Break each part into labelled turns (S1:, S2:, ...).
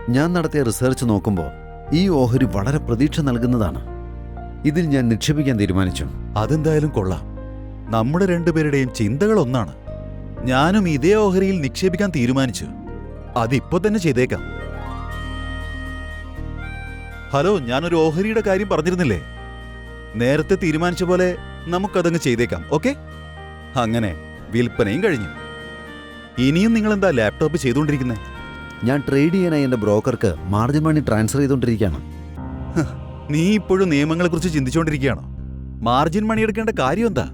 S1: ഞാൻ നടത്തിയ റിസർച്ച് നോക്കുമ്പോൾ ഈ ഓഹരി വളരെ പ്രതീക്ഷ നൽകുന്നതാണ്. ഇതിൽ ഞാൻ നിക്ഷേപിക്കാൻ തീരുമാനിച്ചു.
S2: അതെന്തായാലും കൊള്ളാം. നമ്മുടെ രണ്ടുപേരുടെയും ചിന്തകൾ ഒന്നാണ്. ഞാനും ഇതേ ഓഹരിയിൽ നിക്ഷേപിക്കാൻ തീരുമാനിച്ചു. അതിപ്പോ തന്നെ ചെയ്തേക്കാം. ഹലോ, ഞാനൊരു ഓഹരിയുടെ കാര്യം പറഞ്ഞിരുന്നില്ലേ? നേരത്തെ തീരുമാനിച്ച പോലെ നമുക്കതങ്ങ് ചെയ്തേക്കാം. ഓക്കെ? അങ്ങനെ വിൽപ്പനയും കഴിഞ്ഞു. ഇനിയും നിങ്ങൾ എന്താ ലാപ്ടോപ്പ് ചെയ്തുകൊണ്ടിരിക്കുന്നത്?
S1: ഞാൻ ട്രേഡ് ചെയ്യാനായി എൻ്റെ ബ്രോക്കർക്ക് മാർജിൻ മണി ട്രാൻസ്ഫർ ചെയ്തുകൊണ്ടിരിക്കുകയാണ്.
S2: നീ ഇപ്പോഴും നിയമങ്ങളെക്കുറിച്ച് ചിന്തിച്ചുകൊണ്ടിരിക്കുകയാണോ? മാർജിൻ മണി എടുക്കേണ്ട കാര്യം എന്താ?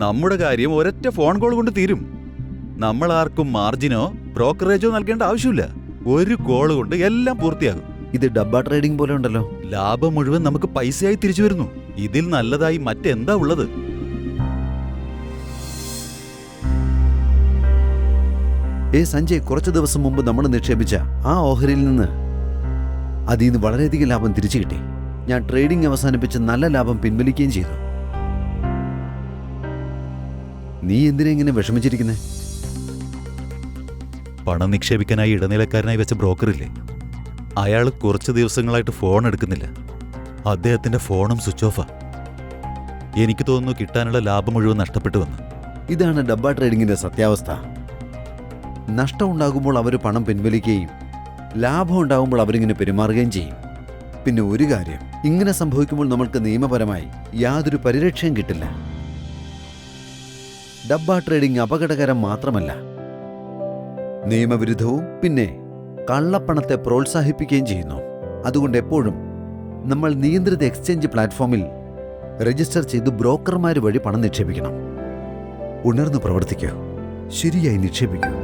S2: നമ്മുടെ കാര്യം ഒരൊറ്റ ഫോൺ കോൾ കൊണ്ട് തീരും. നമ്മൾ ആർക്കും മാർജിനോ ബ്രോക്കറേജോ നൽകേണ്ട ആവശ്യമില്ല. ഒരു കോൾ കൊണ്ട് എല്ലാം പൂർത്തിയാകും.
S1: ഇത് ഡബ്ബ ട്രേഡിംഗ് പോലെ ഉണ്ടല്ലോ.
S2: ലാഭം മുഴുവൻ നമുക്ക് പൈസയായി തിരിച്ചു വരുന്നു. ഇതിൽ നല്ലതായി മറ്റെന്താ ഉള്ളത്?
S1: സഞ്ജയ്, കുറച്ചു ദിവസം മുമ്പ് നമ്മൾ നിക്ഷേപിച്ച ആ ഓഹരിയിൽ നിന്ന് അതിൽ നിന്ന് വളരെയധികം ലാഭം തിരിച്ചു കിട്ടി. ഞാൻ ട്രേഡിംഗ് അവസാനിപ്പിച്ച് നല്ല ലാഭം പിൻവലിക്കുകയും ചെയ്തു. നീ എന്തിനാ ഇങ്ങനെ വിഷമിച്ചിരിക്കുന്നേ?
S2: പണം നിക്ഷേപിക്കാനായി ഇടനിലക്കാരനായി വെച്ച ബ്രോക്കറില്ലേ, അയാൾ കുറച്ച് ദിവസങ്ങളായിട്ട് ഫോൺ എടുക്കുന്നില്ല. അദ്ദേഹത്തിന്റെ ഫോണും സ്വിച്ച് ഓഫാ. എനിക്ക് തോന്നുന്നു കിട്ടാനുള്ള ലാഭം മുഴുവൻ നഷ്ടപ്പെട്ടു വന്നു.
S1: ഇതാണ് ഡബ്ബ ട്രേഡിംഗിന്റെ സത്യാവസ്ഥ. നഷ്ടം ഉണ്ടാകുമ്പോൾ അവർ പണം പിൻവലിക്കുകയും ലാഭം ഉണ്ടാകുമ്പോൾ അവരിങ്ങനെ പെരുമാറുകയും ചെയ്യും. പിന്നെ ഒരു കാര്യം, ഇങ്ങനെ സംഭവിക്കുമ്പോൾ നമ്മൾക്ക് നിയമപരമായി യാതൊരു പരിരക്ഷയും കിട്ടില്ല. ഡബ്ബ ട്രേഡിംഗ് അപകടകരം മാത്രമല്ല, നിയമവിരുദ്ധവും പിന്നെ കള്ളപ്പണത്തെ പ്രോത്സാഹിപ്പിക്കുകയും ചെയ്യുന്നു. അതുകൊണ്ട് എപ്പോഴും നമ്മൾ നിയന്ത്രിത എക്സ്ചേഞ്ച് പ്ലാറ്റ്ഫോമിൽ രജിസ്റ്റർ ചെയ്ത് ബ്രോക്കർമാർ വഴി പണം നിക്ഷേപിക്കണം. ഉണർന്നു പ്രവർത്തിക്കുക, ശരിയായി നിക്ഷേപിക്കുക.